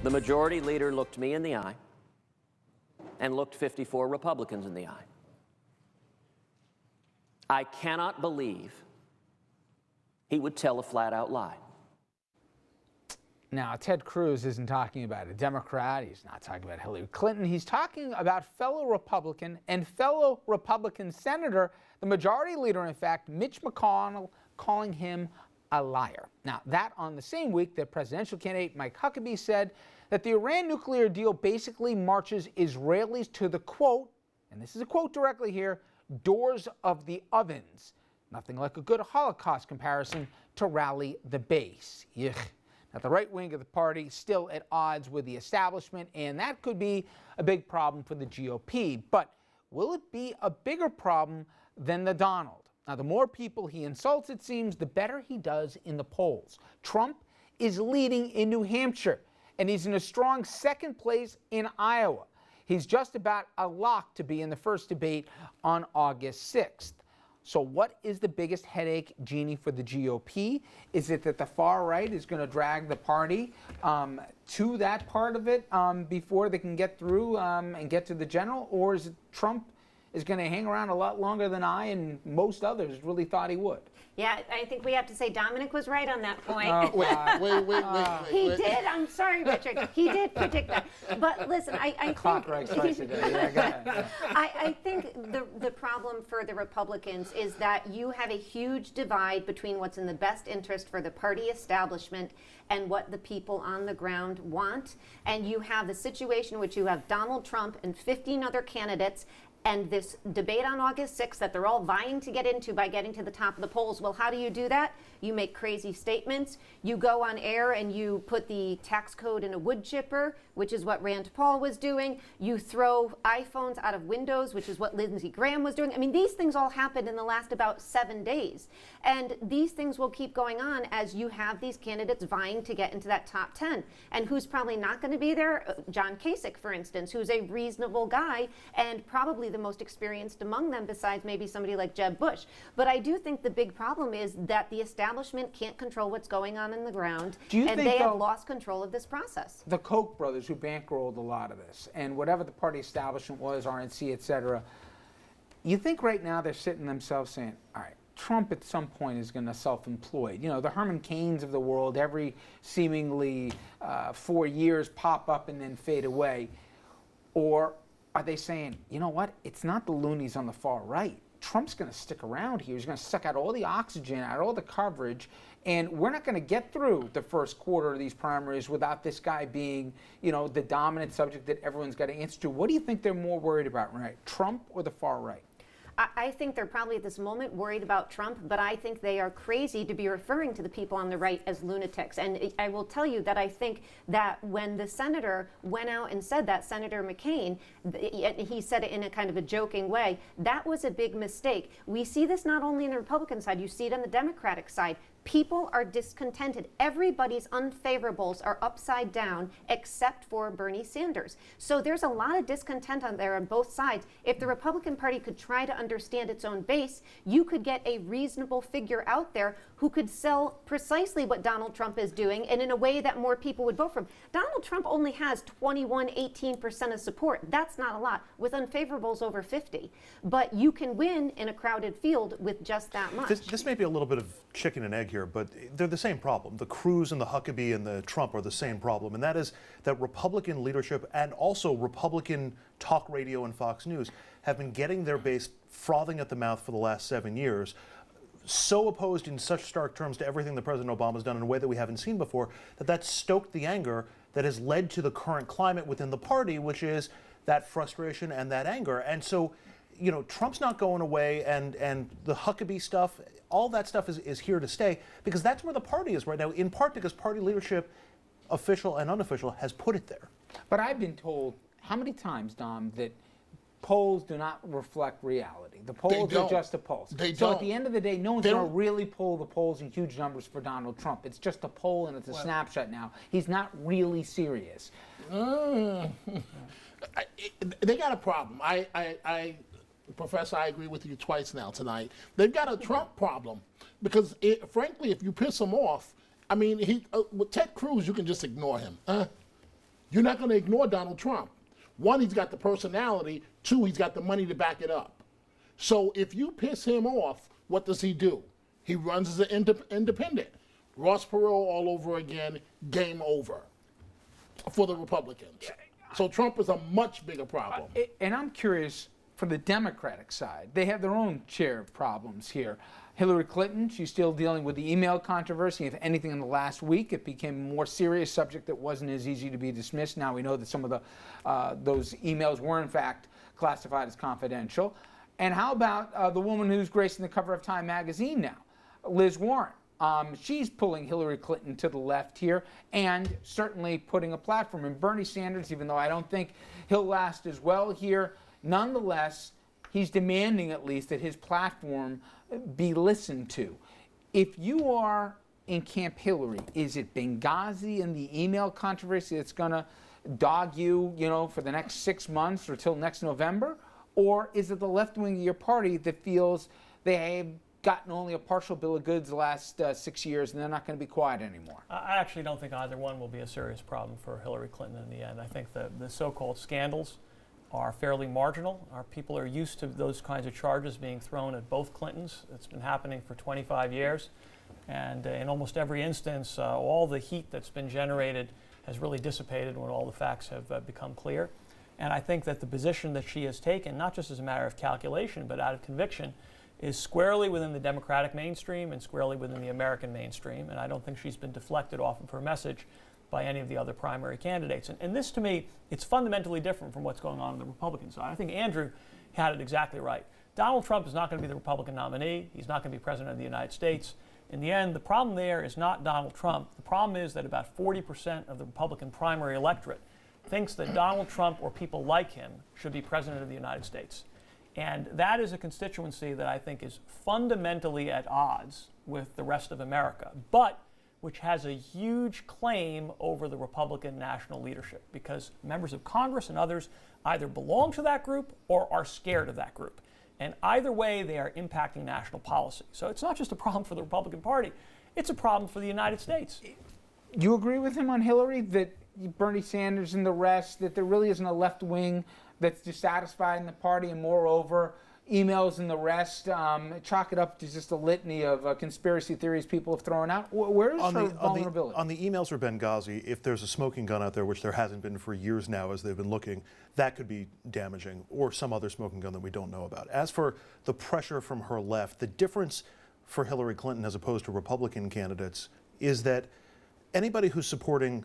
The majority leader looked me in the eye and looked 54 Republicans in the eye. I cannot believe he would tell a flat-out lie. Now, Ted Cruz isn't talking about a Democrat. He's not talking about Hillary Clinton. He's talking about fellow Republican and fellow Republican Senator, the majority leader, in fact, Mitch McConnell, calling him a liar. Now, that on the same week that presidential candidate Mike Huckabee said that the Iran nuclear deal basically marches Israelis to the, quote, and this is a quote directly here, doors of the ovens. Nothing like a good Holocaust comparison to rally the base. Yuck. Now, the right wing of the party still at odds with the establishment, and that could be a big problem for the GOP. But will it be a bigger problem than the Donald? Now, the more people he insults, it seems, the better he does in the polls. Trump is leading in New Hampshire, and he's in a strong second place in Iowa. He's just about a lock to be in the first debate on August 6th. So what is the biggest headache, Jeannie, for the GOP? Is it that the far right is going to drag the party to that part of it before they can get through and get to the general? Or is it Trump is going to hang around a lot longer than I and most others really thought he would? Yeah, I think we have to say Dominic was right on that point. Wait. He did. I'm sorry, Richard. He did predict that. But listen, I Clock think right twice a day. Yeah, go ahead. I think the problem for the Republicans is that you have a huge divide between what's in the best interest for the party establishment and what the people on the ground want. And you have the situation in which you have Donald Trump and 15 other candidates and this debate on August 6th that they're all vying to get into by getting to the top of the polls. Well, how do you do that? You make crazy statements. You go on air and you put the tax code in a wood chipper, which is what Rand Paul was doing. You throw iPhones out of windows, which is what Lindsey Graham was doing. I mean, these things all happened in the last about 7 days. And these things will keep going on as you have these candidates vying to get into that top 10. And who's probably not going to be there? John Kasich, for instance, who's a reasonable guy and probably the most experienced among them besides maybe somebody like Jeb Bush. But I do think the big problem is that the establishment can't control what's going on in the ground, and they have lost control of this process. The Koch brothers, who bankrolled a lot of this, and whatever the party establishment was, RNC, et cetera, you think right now they're sitting themselves saying, all right, Trump at some point is going to self-employed. You know, the Herman Cains of the world, every seemingly 4 years pop up and then fade away. Or are they saying, you know what, it's not the loonies on the far right. Trump's going to stick around here. He's going to suck out all the oxygen, out all the coverage, and we're not going to get through the first quarter of these primaries without this guy being, you know, the dominant subject that everyone's got to answer to. What do you think they're more worried about, right? Trump or the far right? I think they're probably at this moment worried about Trump, but I think they are crazy to be referring to the people on the right as lunatics. And I will tell you that I think that when the senator went out and said that, Senator McCain, he said it in a kind of a joking way, that was a big mistake. We see this not only on the Republican side, you see it on the Democratic side. People are discontented. Everybody's unfavorables are upside down except for Bernie Sanders. So there's a lot of discontent on there on both sides. If the Republican Party could try to understand its own base, you could get a reasonable figure out there who could sell precisely what Donald Trump is doing and in a way that more people would vote for him. Donald Trump only has 18% of support. That's not a lot, with unfavorables over 50. But you can win in a crowded field with just that much. This may be a little bit of chicken and egg here, but they're the same problem. The Cruz and the Huckabee and the Trump are the same problem, and that is that Republican leadership and also Republican talk radio and Fox News have been getting their base frothing at the mouth for the last 7 years, so opposed in such stark terms to everything that President Obama's done in a way that we haven't seen before, that stoked the anger that has led to the current climate within the party, which is that frustration and that anger. And so, you know, Trump's not going away, and the Huckabee stuff, all that stuff is here to stay, because that's where the party is right now, in part because party leadership, official and unofficial, has put it there. But I've been told, how many times, Dom, that polls do not reflect reality. The polls are just a poll. So at the end of the day, no one's going to really poll the polls in huge numbers for Donald Trump. It's just a poll and it's a snapshot now. He's not really serious. They got a problem. Professor, I agree with you twice now tonight. They've got a Trump problem because, frankly, if you piss him off, I mean, with Ted Cruz, you can just ignore him. You're not going to ignore Donald Trump. One, he's got the personality. Two, he's got the money to back it up. So if you piss him off, what does he do? He runs as an independent. Ross Perot all over again, game over for the Republicans. So Trump is a much bigger problem. And I'm curious, for the Democratic side, they have their own share of problems here. Hillary Clinton, she's still dealing with the email controversy. If anything, in the last week, it became a more serious subject that wasn't as easy to be dismissed. Now we know that some of those emails were, in fact, classified as confidential. And how about the woman who's gracing the cover of Time magazine now, Liz Warren? She's pulling Hillary Clinton to the left here and certainly putting a platform. And Bernie Sanders, even though I don't think he'll last as well here, nonetheless, he's demanding at least that his platform be listened to. If you are in Camp Hillary, is it Benghazi and the email controversy that's going to dog you, for the next 6 months or till next November? Or is it the left wing of your party that feels they have gotten only a partial bill of goods the last 6 years and they're not going to be quiet anymore? I actually don't think either one will be a serious problem for Hillary Clinton in the end. I think the so-called scandals are fairly marginal. Our people are used to those kinds of charges being thrown at both Clintons. It's been happening for 25 years. And in almost every instance, all the heat that's been generated has really dissipated when all the facts have become clear. And I think that the position that she has taken, not just as a matter of calculation, but out of conviction, is squarely within the Democratic mainstream and squarely within the American mainstream. And I don't think she's been deflected off of her message by any of the other primary candidates. And this, to me, it's fundamentally different from what's going on the Republican side. I think Andrew had it exactly right. Donald Trump is not going to be the Republican nominee. He's not going to be president of the United States. In the end, the problem there is not Donald Trump. The problem is that about 40% of the Republican primary electorate thinks that Donald Trump or people like him should be president of the United States. And that is a constituency that I think is fundamentally at odds with the rest of America, but which has a huge claim over the Republican national leadership because members of Congress and others either belong to that group or are scared of that group. And either way, they are impacting national policy. So it's not just a problem for the Republican Party, it's a problem for the United States. You agree with him on Hillary, that Bernie Sanders and the rest, that there really isn't a left wing that's dissatisfied in the party, and moreover, emails and the rest, chalk it up to just a litany of conspiracy theories people have thrown out? Where's her vulnerability? On the emails for Benghazi, if there's a smoking gun out there, which there hasn't been for years now as they've been looking, that could be damaging, or some other smoking gun that we don't know about. As for the pressure from her left, the difference for Hillary Clinton as opposed to Republican candidates is that anybody who's supporting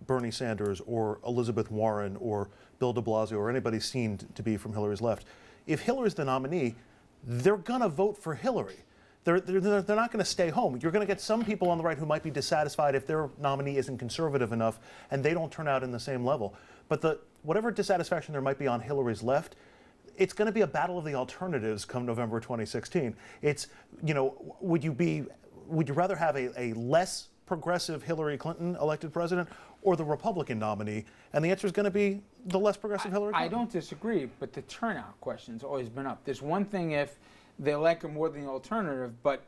Bernie Sanders or Elizabeth Warren or Bill de Blasio or anybody seen to be from Hillary's left, if Hillary's the nominee, they're going to vote for Hillary. They're not going to stay home. You're going to get some people on the right who might be dissatisfied if their nominee isn't conservative enough and they don't turn out in the same level. But whatever dissatisfaction there might be on Hillary's left, it's going to be a battle of the alternatives come November 2016. It's, would you rather have a less progressive Hillary Clinton elected president or the Republican nominee? And the answer is going to be the less progressive Hillary Clinton. I don't disagree, but the turnout question's always been up. There's one thing if they like her more than the alternative, but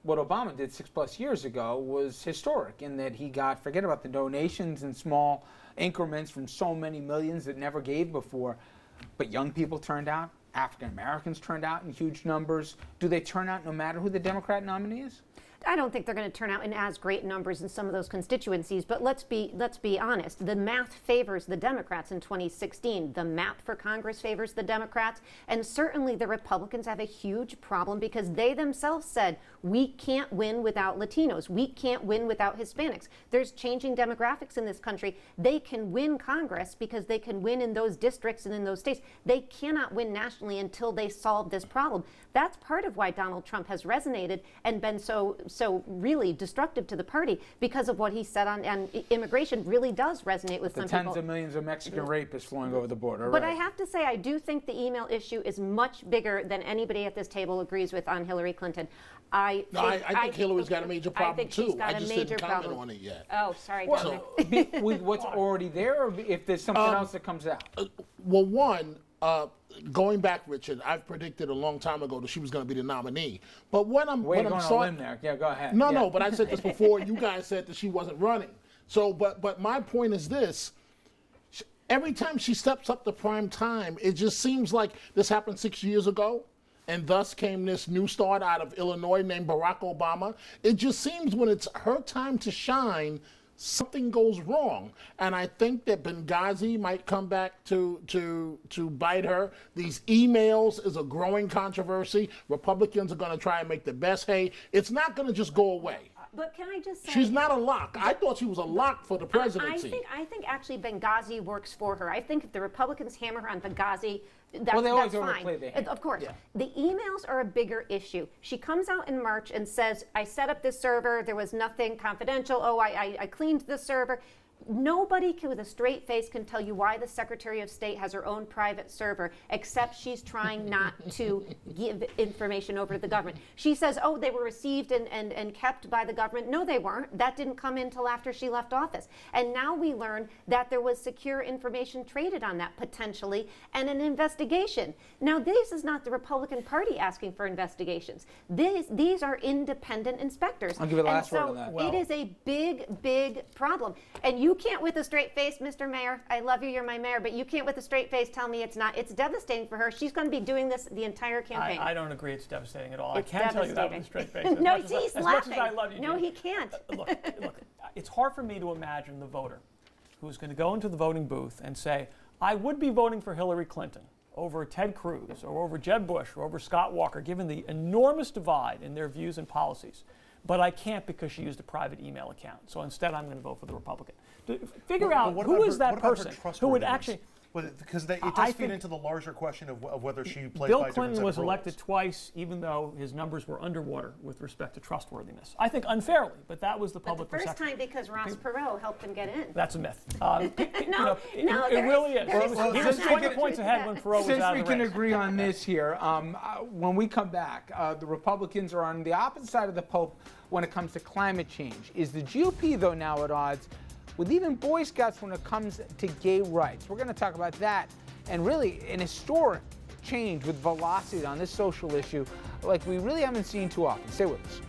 what Obama did 6+ years ago was historic in that he got, forget about the donations and small increments from so many millions that never gave before, but young people turned out, African Americans turned out in huge numbers. Do they turn out no matter who the Democrat nominee is? I don't think they're going to turn out in as great numbers in some of those constituencies, but let's be honest. The math favors the Democrats in 2016. The map for Congress favors the Democrats, and certainly the Republicans have a huge problem because they themselves said, we can't win without Latinos. We can't win without Hispanics. There's changing demographics in this country. They can win Congress because they can win in those districts and in those states. They cannot win nationally until they solve this problem. That's part of why Donald Trump has resonated and been so really destructive to the party, because of what he said on immigration really does resonate with some people. Tens of millions of Mexican rapists flowing over the border. But right. I have to say, I do think the email issue is much bigger than anybody at this table agrees with on Hillary Clinton. I think Hillary's got a major problem I think too. She's got I just a major didn't comment problem on it yet. Oh, sorry, Well, Dominic. with what's already there, or if there's something else that comes out? Well, one, going back, Richard, I've predicted a long time ago that she was going to be the nominee. But when I'm Going on a limb there. Yeah, go ahead. No, Yeah. no, but I said this before. You guys said that she wasn't running. So, but my point is this: every time she steps up to prime time, it just seems like this happened 6 years ago. And thus came this new start out of Illinois named Barack Obama. It just seems when it's her time to shine, something goes wrong. And I think that Benghazi might come back to bite her. These emails is a growing controversy. Republicans are going to try and make the best hay. It's not going to just go away. But can I just say, She's not a lock. I thought she was a lock for the presidency. I think actually Benghazi works for her. I think if the Republicans hammer her on Benghazi, that's, Well, they always that's overplay fine. their hand. Of course. Yeah. The emails are a bigger issue. She comes out in March and says, I set up this server, there was nothing confidential, oh, I cleaned the server. Nobody can, with a straight face, can tell you why the Secretary of State has her own private server, except she's trying not to give information over to the government. She says, oh, they were received and kept by the government. No, they weren't. That didn't come in until after she left office. And now we learn that there was secure information traded on that, potentially, and an investigation. Now, this is not the Republican Party asking for investigations. These are independent inspectors. I'll give you the last and word so on that. it is a big, big problem. And you can't with a straight face, Mr. Mayor, I love you, you're my mayor, but you can't with a straight face tell me it's not. It's devastating for her. She's going to be doing this the entire campaign. I don't agree it's devastating at all. It's I can't tell you that with a straight face. No, As much he's as laughing. I love you, No, Jeannie. he can't. Look, it's hard for me to imagine the voter who's going to go into the voting booth and say, I would be voting for Hillary Clinton over Ted Cruz or over Jeb Bush or over Scott Walker, given the enormous divide in their views and policies. But I can't because she used a private email account. So instead, I'm going to vote for the Republican. Figure out who is that person who would actually. Because it I does feed think into the larger question of whether she plays by Bill a different Clinton set was of rules. elected twice, even though his numbers were underwater with respect to trustworthiness. I think unfairly, but that was the But the public first perception. time because Ross Perot helped him get in. That's a myth. No, It really is. there He is was, he some was truth 20 to points that. ahead when Perot was Since out we of the can race. agree on this here, when we come back, the Republicans are on the opposite side of the pope when it comes to climate change. Is the GOP, though, now at odds with even Boy Scouts when it comes to gay rights? We're going to talk about that and really an historic change with velocity on this social issue like we really haven't seen too often. Stay with us.